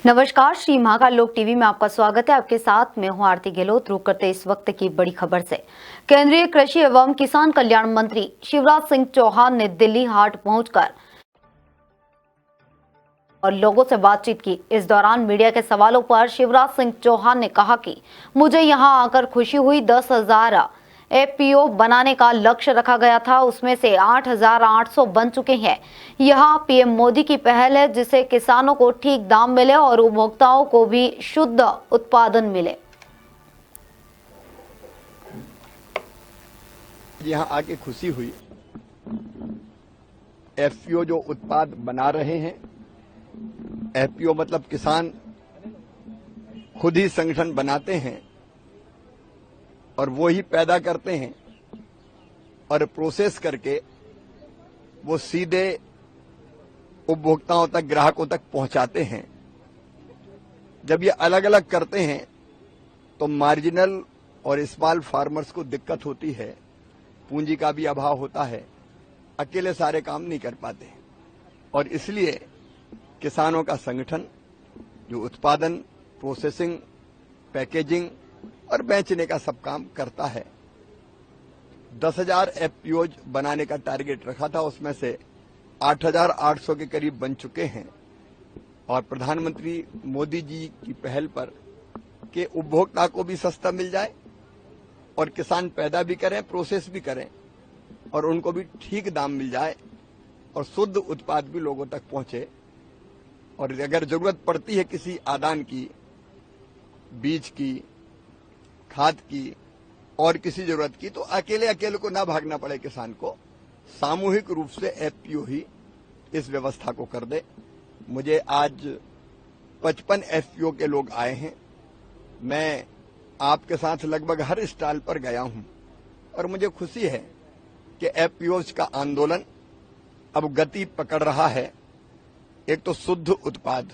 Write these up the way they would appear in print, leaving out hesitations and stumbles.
नमस्कार, श्री महाकाल लोक टीवी में आपका स्वागत है। आपके साथ मैं हूं आरती गहलोत। रुक करते इस वक्त की बड़ी खबर से। केंद्रीय कृषि एवं किसान कल्याण मंत्री शिवराज सिंह चौहान ने दिल्ली हाट पहुंचकर और लोगों से बातचीत की। इस दौरान मीडिया के सवालों पर शिवराज सिंह चौहान ने कहा कि मुझे यहां आकर खुशी हुई। 10,000 एफपीओ बनाने का लक्ष्य रखा गया था, उसमें से 8,800 बन चुके हैं। यह पीएम मोदी की पहल है जिससे किसानों को ठीक दाम मिले और उपभोक्ताओं को भी शुद्ध उत्पादन मिले। यहाँ आके खुशी हुई। एफपीओ जो उत्पाद बना रहे हैं, एफपीओ मतलब किसान खुद ही संगठन बनाते हैं और वो ही पैदा करते हैं और प्रोसेस करके वो सीधे उपभोक्ताओं तक, ग्राहकों तक पहुंचाते हैं। जब ये अलग अलग करते हैं तो मार्जिनल और स्मॉल फार्मर्स को दिक्कत होती है, पूंजी का भी अभाव होता है, अकेले सारे काम नहीं कर पाते और इसलिए किसानों का संगठन जो उत्पादन, प्रोसेसिंग, पैकेजिंग और बेचने का सब काम करता है। 10,000 एफपीओ बनाने का टारगेट रखा था, उसमें से 8,800 के करीब बन चुके हैं और प्रधानमंत्री मोदी जी की पहल पर कि उपभोक्ता को भी सस्ता मिल जाए और किसान पैदा भी करें, प्रोसेस भी करें और उनको भी ठीक दाम मिल जाए और शुद्ध उत्पाद भी लोगों तक पहुंचे। और अगर जरूरत पड़ती है किसी आदान की, बीज की, खाद की और किसी जरूरत की, तो अकेले को ना भागना पड़े किसान को, सामूहिक रूप से एफपीओ ही इस व्यवस्था को कर दे। मुझे आज 55 एफपीओ के लोग आए हैं। मैं आपके साथ लगभग हर स्टॉल पर गया हूं और मुझे खुशी है कि एफपीओज का आंदोलन अब गति पकड़ रहा है। एक तो शुद्ध उत्पाद,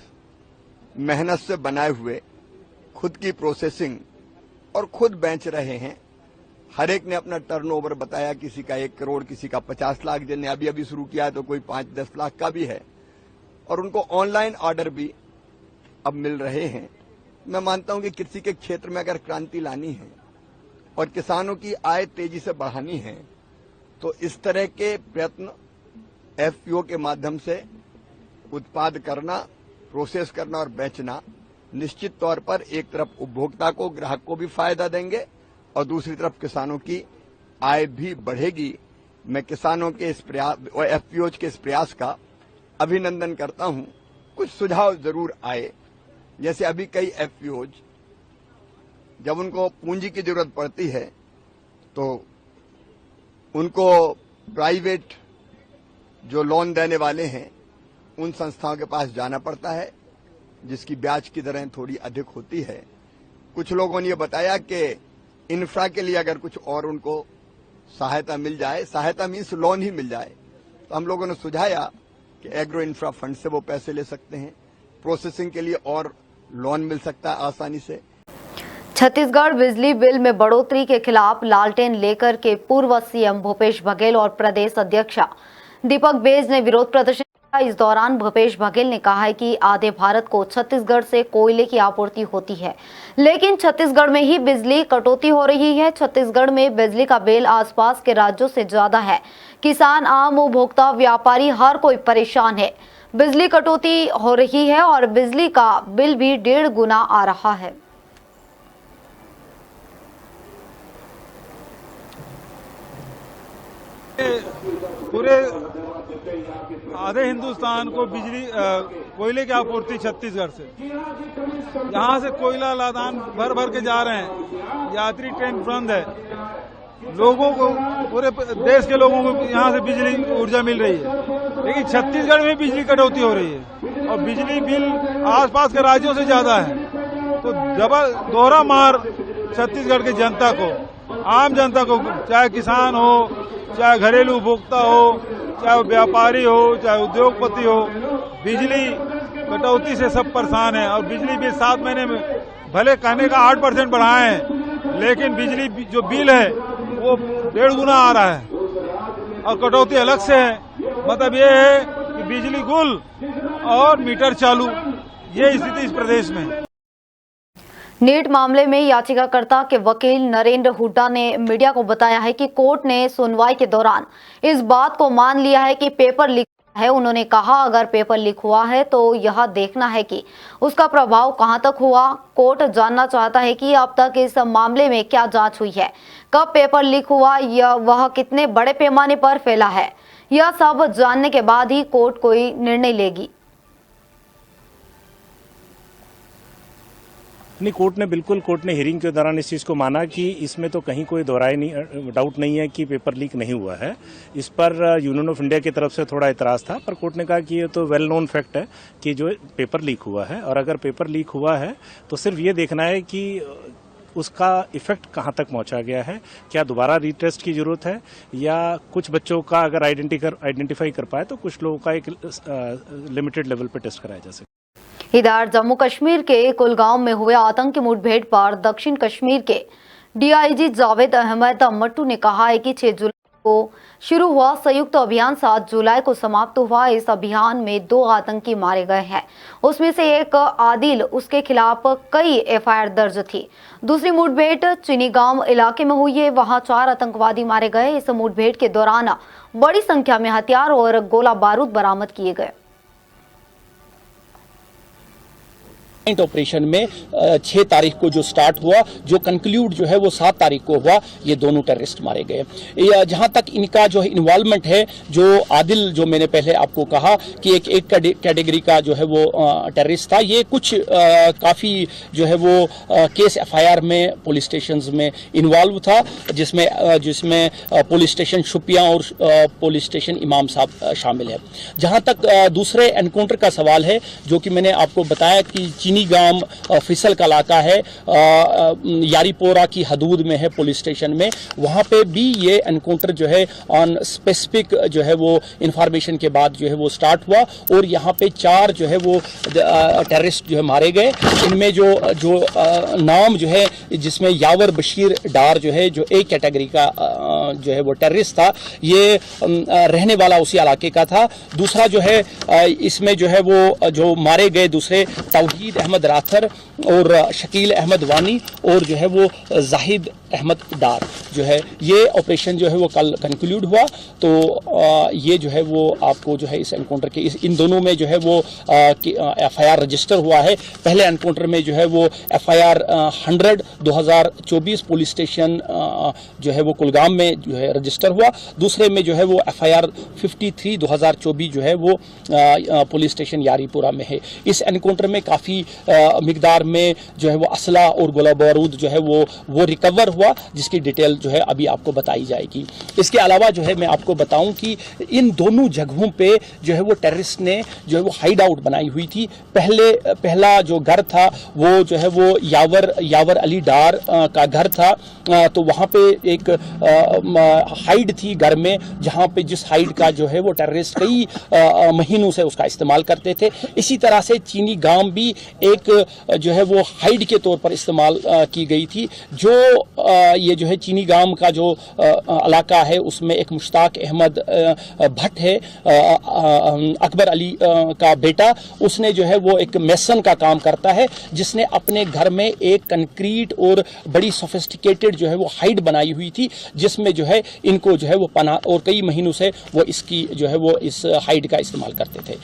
मेहनत से बनाए हुए, खुद की प्रोसेसिंग और खुद बेच रहे हैं। हर एक ने अपना टर्नओवर बताया, किसी का 1 करोड़, किसी का 50 लाख, जिन्हें अभी शुरू किया है तो कोई 5-10 लाख का भी है और उनको ऑनलाइन ऑर्डर भी अब मिल रहे हैं। मैं मानता हूं कि कृषि के क्षेत्र में अगर क्रांति लानी है और किसानों की आय तेजी से बढ़ानी है तो इस तरह के प्रयत्न एफपीओ के माध्यम से उत्पाद करना, प्रोसेस करना और बेचना निश्चित तौर पर एक तरफ उपभोक्ता को, ग्राहक को भी फायदा देंगे और दूसरी तरफ किसानों की आय भी बढ़ेगी। मैं किसानों के इस प्रयास और एफपीओज के इस प्रयास का अभिनंदन करता हूं। कुछ सुझाव जरूर आए, जैसे अभी कई एफपीओज जब उनको पूंजी की जरूरत पड़ती है तो उनको प्राइवेट जो लोन देने वाले हैं उन संस्थाओं के पास जाना पड़ता है, जिसकी ब्याज की दरें थोड़ी अधिक होती है। कुछ लोगों ने ये बताया कि इंफ्रा के लिए अगर कुछ और उनको सहायता मिल जाए, सहायता मीन्स लोन ही मिल जाए, तो हम लोगों ने सुझाया कि एग्रो इंफ्रा फंड से वो पैसे ले सकते हैं। प्रोसेसिंग के लिए और लोन मिल सकता है आसानी से। छत्तीसगढ़ बिजली बिल में बढ़ोतरी के खिलाफ लालटेन लेकर के पूर्व सीएम भूपेश बघेल और प्रदेश अध्यक्ष दीपक बैज ने विरोध प्रदर्शन। इस दौरान भूपेश बघेल ने कहा है कि आधे भारत को छत्तीसगढ़ से कोयले की आपूर्ति होती है, लेकिन छत्तीसगढ़ में ही बिजली कटौती हो रही है। छत्तीसगढ़ में बिजली का बिल आसपास के राज्यों से ज्यादा है। किसान, आम उपभोक्ता, व्यापारी, हर कोई परेशान है। बिजली कटौती हो रही है और बिजली का बिल भी 1.5 गुना आ रहा है। पूरे आधे हिंदुस्तान को बिजली कोयले की आपूर्ति छत्तीसगढ़ से, यहाँ से कोयला लादान भर भर के जा रहे हैं। यात्री ट्रेन बंद है, लोगों को, पूरे देश के लोगों को यहाँ से बिजली ऊर्जा मिल रही है, लेकिन छत्तीसगढ़ में बिजली कटौती हो रही है और बिजली बिल आसपास के राज्यों से ज्यादा है। तो डबल दोहरा मार छत्तीसगढ़ की जनता को, आम जनता को, चाहे किसान हो, चाहे घरेलू उपभोक्ता हो, चाहे व्यापारी हो, चाहे उद्योगपति हो। बिजली कटौती से सब परेशान है और बिजली बिल 7 महीने में भले कहने का 8% बढ़ाए हैं, लेकिन बिजली जो बिल है वो 1.5 गुना आ रहा है और कटौती अलग से है। मतलब ये है कि बिजली गुल और मीटर चालू, ये स्थिति इस प्रदेश में है। नीट मामले में याचिकाकर्ता के वकील नरेंद्र हुड्डा ने मीडिया को बताया है कि कोर्ट ने सुनवाई के दौरान इस बात को मान लिया है कि पेपर लीक है। उन्होंने कहा, अगर पेपर लीक हुआ है तो यह देखना है कि उसका प्रभाव कहां तक हुआ। कोर्ट जानना चाहता है कि अब तक इस मामले में क्या जांच हुई है, कब पेपर लीक हुआ या वह कितने बड़े पैमाने पर फैला है। यह सब जानने के बाद ही कोर्ट कोई निर्णय लेगी। नहीं, कोर्ट ने हियरिंग के दौरान इस चीज़ को माना कि इसमें तो कहीं कोई डाउट नहीं है कि पेपर लीक नहीं हुआ है। इस पर यूनियन ऑफ इंडिया की तरफ से थोड़ा इतराज़ था, पर कोर्ट ने कहा कि ये तो वेल नोन फैक्ट है कि जो पेपर लीक हुआ है, और अगर पेपर लीक हुआ है तो सिर्फ ये देखना है कि उसका इफेक्ट कहाँ तक पहुँचा गया है, क्या दोबारा रीटेस्ट की जरूरत है, या कुछ बच्चों का अगर आइडेंटिफाई कर पाए तो कुछ लोगों का एक लिमिटेड लेवल पर टेस्ट कराया जा सके। इधर जम्मू कश्मीर के कुलगाम में हुए आतंकी मुठभेड़ पर दक्षिण कश्मीर के डीआईजी जावेद अहमद मट्टू ने कहा है कि 6 जुलाई को शुरू हुआ संयुक्त अभियान 7 जुलाई को समाप्त हुआ। इस अभियान में 2 आतंकी मारे गए हैं, उसमें से एक आदिल, उसके खिलाफ कई एफआईआर दर्ज थी। दूसरी मुठभेड़ चिनीगाम इलाके में हुई है, वहां 4 आतंकवादी मारे गए। इस मुठभेड़ के दौरान बड़ी संख्या में हथियार और गोला बारूद बरामद किए गए। ऑपरेशन में 6 तारीख को जो स्टार्ट हुआ, जो कंक्लूड जो है वो 7 तारीख को हुआ, ये दोनों टेररिस्ट मारे गए। जहां तक इनका जो इन्वॉल्वमेंट है, जो आदिल, जो मैंने पहले आपको कहा कि एक कैटेगरी का जो है वो टेररिस्ट था, ये कुछ काफ़ी जो है वो केस एफआईआर में पुलिस स्टेशंस में इन्वॉल्व था, जिसमें पुलिस स्टेशन शुपियां और पुलिस स्टेशन इमाम साहब शामिल है। जहां तक दूसरे एनकाउंटर का सवाल है, जो कि मैंने आपको बताया कि चीनी गांव फिसल का इलाका है, यारीपोरा की हदूद में है पुलिस स्टेशन में, वहां पे भी ये एनकाउंटर जो है ऑन स्पेसिफिक जो है वो इंफॉर्मेशन के बाद जो है वो स्टार्ट हुआ, और यहाँ पे 4 जो है वो टेररिस्ट जो है मारे गए। इनमें जो नाम जो है, जिसमें यावर बशीर डार जो है, जो एक कैटेगरी का जो है वो टेररिस्ट था, ये रहने वाला उसी इलाके का था। दूसरा जो है इसमें जो है वो जो मारे गए दूसरे तौहीद अहमद राथर और शकील अहमद वानी और जो है वो जाहिद अहमद डार जो है, ये ऑपरेशन जो है वो कल कंक्लूड हुआ। तो ये जो है वो आपको जो है इस एनकाउंटर के इन दोनों में जो है वो एफआईआर रजिस्टर हुआ है। पहले एनकाउंटर में जो है वो एफआईआर 100/2024 पुलिस स्टेशन जो है वो कुलगाम में जो है रजिस्टर हुआ। दूसरे में जो है वो एफआईआर 53/2024 जो है वो पुलिस स्टेशन यारीपुरा में है। इस एनकाउंटर में काफ़ी मिकदार में जो है वो असला और गोला बारूद जो है वो रिकवर हुआ, जिसकी डिटेल जो है अभी आपको बताई जाएगी। इसके अलावा जो है मैं आपको बताऊं कि इन दोनों जगहों पे जो है वो टेररिस्ट ने जो है वो हाइड आउट बनाई हुई थी। पहला जो घर था वो जो है वो यावर अली डार का घर था, तो वहाँ पे एक हाइड थी घर में, जहाँ पे जिस हाइड का जो है वो टेररिस्ट कई महीनों से उसका इस्तेमाल करते थे। इसी तरह से चीनी गांव भी एक जो है वो हाइड के तौर पर इस्तेमाल की गई थी। जो ये जो है चीनी गांव का जो इलाका है, उसमें एक मुश्ताक अहमद भट्ट है, अकबर अली का बेटा, उसने जो है वो एक मेसन का काम करता है, जिसने अपने घर में एक कंक्रीट और बड़ी सोफिस्टिकेटेड जो है वो हाइड बनाई हुई थी, जिसमें जो है इनको जो है वो पनाह और कई महीनों से वो इसकी जो है वो इस हाइड का इस्तेमाल करते थे।